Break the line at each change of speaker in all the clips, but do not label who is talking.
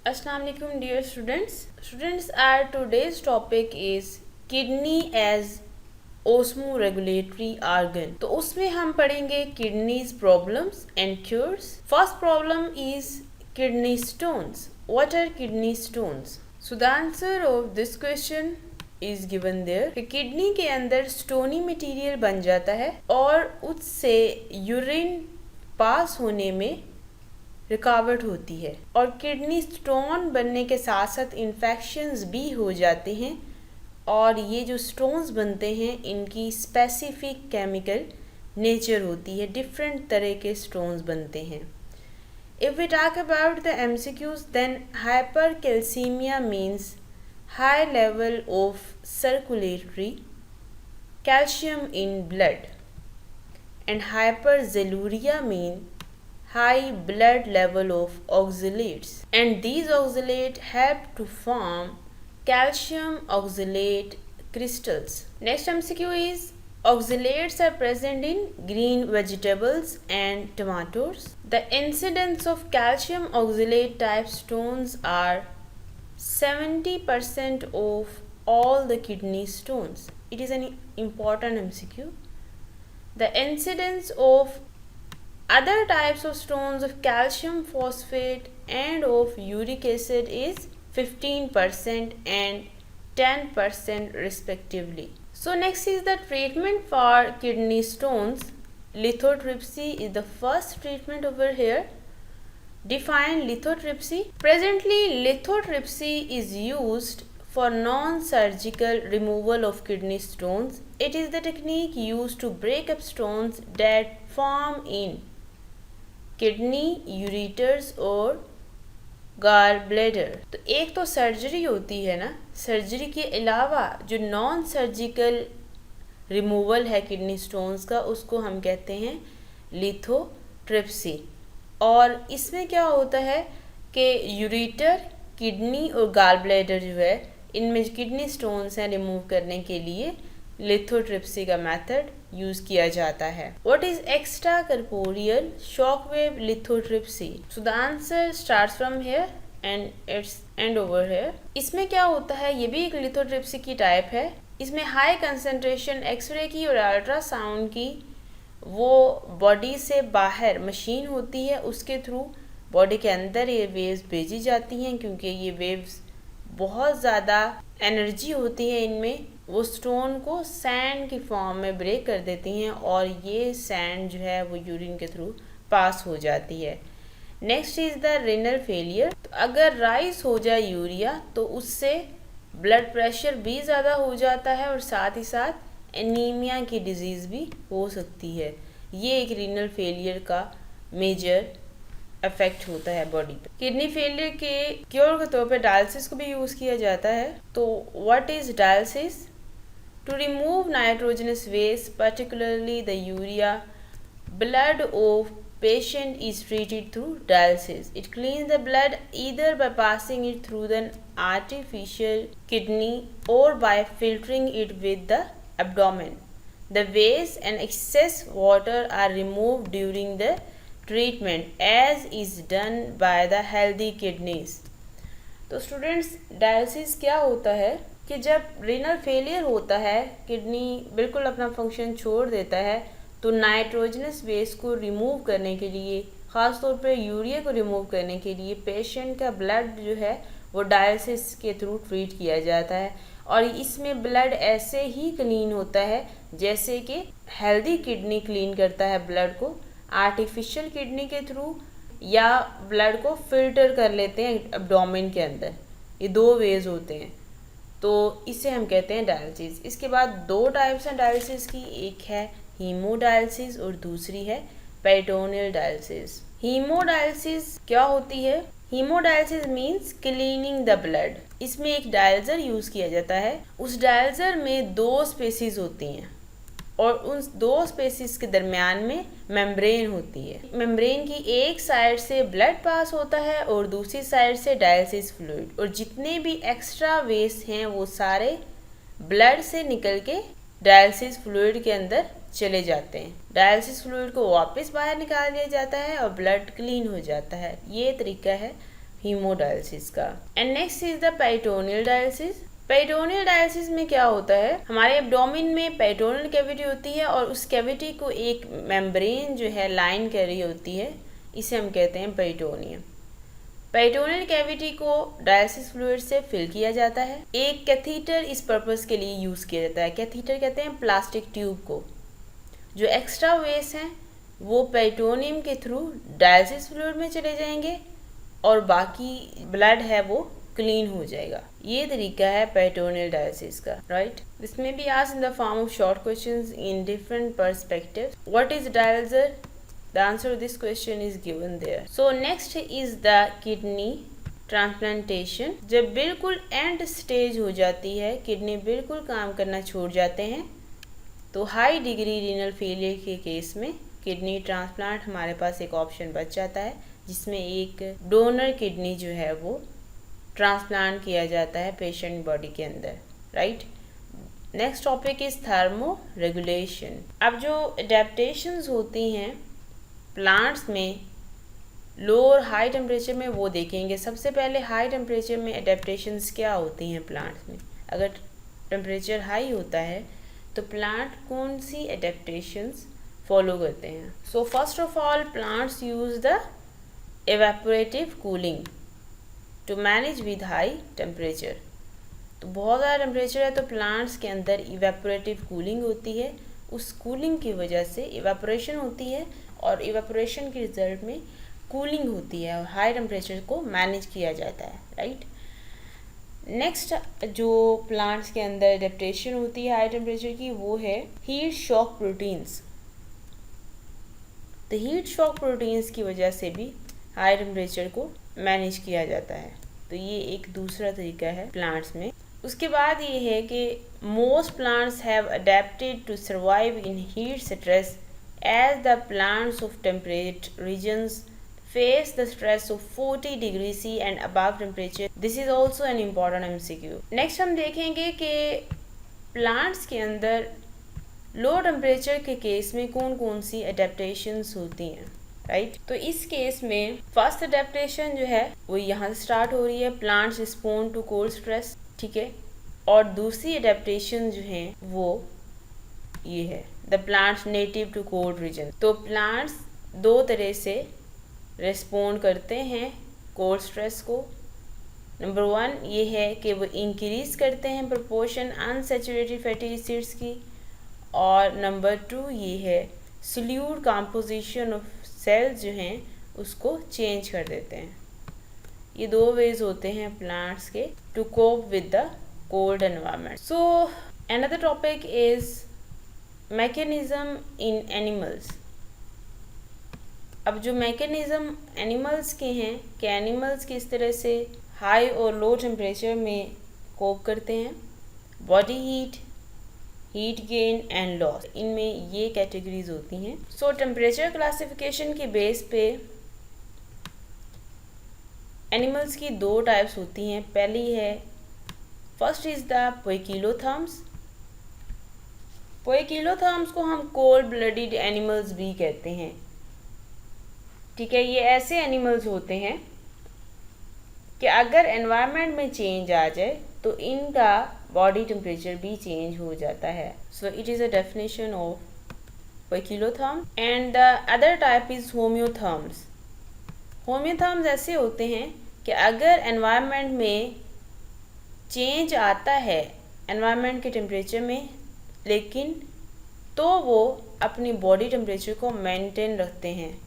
Assalamu alaikum dear students. Students, our today's topic is kidney as osmoregulatory organ. तो उसमें हम पढ़ेंगे kidneys problems and cures. First problem is kidney stones. What are kidney stones? So the answer of this question is given there कि kidney के अंदर stony material बन जाता है और उससे यूरिन पास होने में रुकावट होती है और किडनी स्टोन बनने के साथ साथ इन्फेक्शंस भी हो जाते हैं और ये जो स्टोन्स बनते हैं इनकी स्पेसिफिक केमिकल नेचर होती है, डिफरेंट तरह के स्टोन्स बनते हैं. If we talk about the MCQs then hypercalcaemia means high level of circulatory calcium in blood and hyperxaluria mean high blood level of oxalates, and these oxalates help to form calcium oxalate crystals. Next MCQ is oxalates are present in green vegetables and tomatoes. The incidence of calcium oxalate type stones are 70% of all the kidney stones. It is an important MCQ. The incidence of other types of stones of calcium phosphate and of uric acid is 15% and 10% respectively. So next is the treatment for kidney stones. Lithotripsy is the first treatment over here. Define lithotripsy. Presently, lithotripsy is used for non-surgical removal of kidney stones. It is the technique used to break up stones that form in kidney, ureters और gall bladder. तो एक तो surgery होती है ना, surgery के अलावा जो नॉन सर्जिकल रिमूवल है किडनी स्टोन्स का उसको हम कहते हैं लिथोट्रिप्सी. और इसमें क्या होता है कि यूरेटर, किडनी और गॉल ब्लैडर जो है इनमें किडनी स्टोन्स हैं रिमूव करने के लिए लिथोट्रिप्सी का मेथड यूज़ किया जाता है. What is extracorporeal shockwave lithotripsy? So the answer starts from here and it's end over here. इसमें क्या होता है, ये भी एक लिथोट्रिप्सी की टाइप है. इसमें हाई कंसंट्रेशन एक्सरे की और अल्ट्रासाउंड की वो बॉडी से बाहर मशीन होती है, उसके थ्रू बॉडी के अंदर ये वेव्स भेजी जाती हैं. क्योंकि ये वेव्स बहुत ज़्यादा एनर्जी होती है इनमें, वो स्टोन को सैंड की फॉर्म में ब्रेक कर देती हैं और ये सैंड जो है वो यूरिन के थ्रू पास हो जाती है. Next is the renal failure. तो अगर राइस हो जाए यूरिया तो उससे ब्लड प्रेशर भी ज़्यादा हो जाता है और साथ ही साथ एनीमिया की डिजीज़ भी हो सकती है. ये एक रीनल फेलियर का मेजर इफेक्ट होता है बॉडी पे. किडनी फेलियर के क्योर के तौर पे डायलिसिस को भी यूज़ किया जाता है. तो what is dialysis? To remove nitrogenous waste particularly the urea blood of patient is treated through dialysis. It cleans the blood either by passing it through the artificial kidney or by filtering it with the abdomen. The waste and excess water are removed during the treatment as is done by the healthy kidneys. तो students, dialysis क्या होता है कि जब renal failure होता है, kidney बिल्कुल अपना फंक्शन छोड़ देता है, तो नाइट्रोजनस वेस्ट को रिमूव करने के लिए, ख़ास तौर पे यूरिया को रिमूव करने के लिए पेशेंट का ब्लड जो है वो डायलिसिस के थ्रू ट्रीट किया जाता है. और इसमें ब्लड ऐसे ही क्लीन होता है जैसे कि हेल्दी किडनी क्लीन करता है ब्लड को. आर्टिफिशियल किडनी के थ्रू या ब्लड को फिल्टर कर लेते हैं एब्डोमेन के अंदर. ये दो वेज होते हैं, तो इसे हम कहते हैं डायलिसिस. इसके बाद दो टाइप्स हैं डायलिसिस की, एक है हीमोडायलिसिस और दूसरी है पेरिटोनियल डायलिसिस. हीमोडायलिसिस क्या होती है? Haemodialysis means cleaning the blood. इसमें एक डायलिजर यूज़ किया जाता है. उस डायलिजर में दो स्पेसिस होती हैं और उन दो स्पेसिस के दरमियान में मेम्ब्रेन होती है. मेम्ब्रेन की एक साइड से ब्लड पास होता है और दूसरी साइड से डायलिसिस फ्लूइड, और जितने भी एक्स्ट्रा वेस्ट हैं वो सारे ब्लड से निकल के डायलिसिस फ्लूइड के अंदर चले जाते हैं. डायलिसिस फ्लूइड को वापस बाहर निकाल दिया जाता है और ब्लड क्लीन हो जाता है. ये तरीका है हीमोडायलिसिस का। And next is the peritoneal dialysis. Peritoneal dialysis में क्या होता है, हमारे एब्डोमेन में पेरिटोनियल कैविटी होती है और उस कैविटी को एक मेम्ब्रेन जो है लाइन कर रही होती है, इसे हम कहते हैं पेरिटोनियम। पेरिटोनियल कैविटी को डायलिसिस फ्लूइड से फिल किया जाता है। एक कैथीटर इस पर्पस के लिए यूज़ किया जाता है। कैथीटर कहते हैं प्लास्टिक ट्यूब को। जो एक्स्ट्रा वेस्ट हैं वो पेरिटोनियम के थ्रू डायलिसिस फ्लूइड में चले जाएंगे और बाकी ब्लड है वो क्लीन हो जाएगा। ये तरीका है पेरिटोनियल डायलिसिस का, राइट। दिस में be asked in the form of short questions in different perspectives. What is dialysis? The answer to this question is given there. So next is the kidney transplantation. जब बिल्कुल and stage हो जाती है, kidney बिल्कुल काम करना छोड़ जाते हैं, तो हाई डिग्री रीनल फेलियर के केस में किडनी ट्रांसप्लांट हमारे पास एक ऑप्शन बच जाता है, जिसमें एक डोनर किडनी जो है वो ट्रांसप्लांट किया जाता है पेशेंट बॉडी के अंदर, right. Next topic is thermo regulation. अब जो एडेप्टेशंस होती हैं प्लांट्स में लो और हाई टेम्परेचर में, वो देखेंगे। सबसे पहले हाई टेम्परेचर में एडेप्टेशंस क्या होती हैं प्लांट्स में। अगर टेम्परेचर हाई होता है तो प्लांट कौन सी एडेप्टेशंस फॉलो करते हैं। So first of all plants use the evaporative cooling to manage with high temperature. तो बहुत ज़्यादा टेम्परेचर है तो प्लांट्स के अंदर इवेपोरेटिव कूलिंग होती है। उस कूलिंग की वजह से इवेपोरेशन होती है और इवेपोरेशन के रिजल्ट में कूलिंग होती है और हाई टेम्परेचर को मैनेज किया जाता है, राइट। नेक्स्ट जो प्लांट्स के अंदर एडेप्टेशन होती है हाई टेम्परेचर की, वो है हीट शॉक प्रोटीन्स। तो हीट शॉक प्रोटीन्स की वजह से भी हाई टेम्परेचर को मैनेज किया जाता है। तो ये एक दूसरा तरीका है प्लांट्स में। उसके बाद ये है कि most plants have adapted to survive in heat stress as the plants of temperate regions face the stress of 40 degrees C and above temperature. This is also an important MCQ. Next हम देखेंगे कि plants के अंदर low temperature के case में कौन कौन सी adaptations होती हैं, राइट। तो इस केस में फर्स्ट अडेप्टेशन जो है वो यहाँ से स्टार्ट हो रही है, plants respond to cold stress, ठीक है। और दूसरी अडेप्टेशन जो है वो ये है the plants native to cold region. तो प्लांट्स दो तरह से रिस्पोंड करते हैं कोल्ड स्ट्रेस को। नंबर 1 ये है कि वो इंक्रीज करते हैं प्रोपोर्शन अनसैचुरेटेड फैटी एसिड्स की, और नंबर 2 ये है सोल्यूट कंपोजिशन ऑफ सेल्स जो हैं उसको चेंज कर देते हैं। ये दो वेज होते हैं प्लांट्स के to cope with the cold environment. So another topic is mechanism in animals. अब जो मैकेनिज्म एनिमल्स के हैं कि एनिमल्स किस तरह से हाई और लो टेम्परेचर में कोप करते हैं, body heat, heat gain and loss, इनमें ये कैटेगरीज होती हैं। सो टेम्परेचर क्लासिफिकेशन के बेस पे एनिमल्स की दो टाइप्स होती हैं। पहली है first is the poikilotherms. Poikilotherms को हम कोल्ड ब्लडेड एनिमल्स भी कहते हैं, ठीक है। ये ऐसे एनिमल्स होते हैं कि अगर एनवायरनमेंट में चेंज आ जाए तो इनका बॉडी टेम्परेचर भी चेंज हो जाता है। So it is a definition of पोइकिलोथर्म। And the other type is homeotherms. Homeotherms ऐसे होते हैं कि अगर एनवायरनमेंट में चेंज आता है एनवायरनमेंट के टेम्परेचर में, लेकिन तो वो अपनी बॉडी टेम्परेचर को मेंटेन रखते हैं,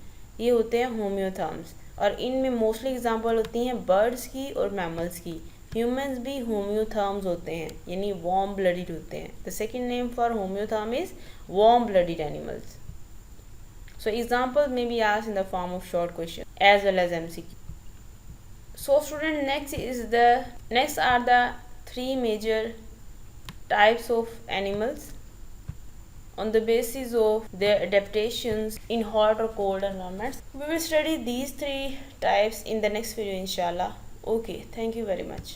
ये होते हैं होम्योथर्म्स। और इनमें मोस्टली एग्जांपल होती हैं बर्ड्स की और मैमल्स की। ह्यूमंस भी होम्योथर्म्स होते हैं, यानी वार्म ब्लडेड होते हैं। The second name for homeotherm is warm blooded animals. So example में be asked in the form of short question as well as MCQ. So student, next are the three major types of animals on the basis of their adaptations in hot or cold environments. We will study these three types in the next video inshallah. Okay, thank you very much.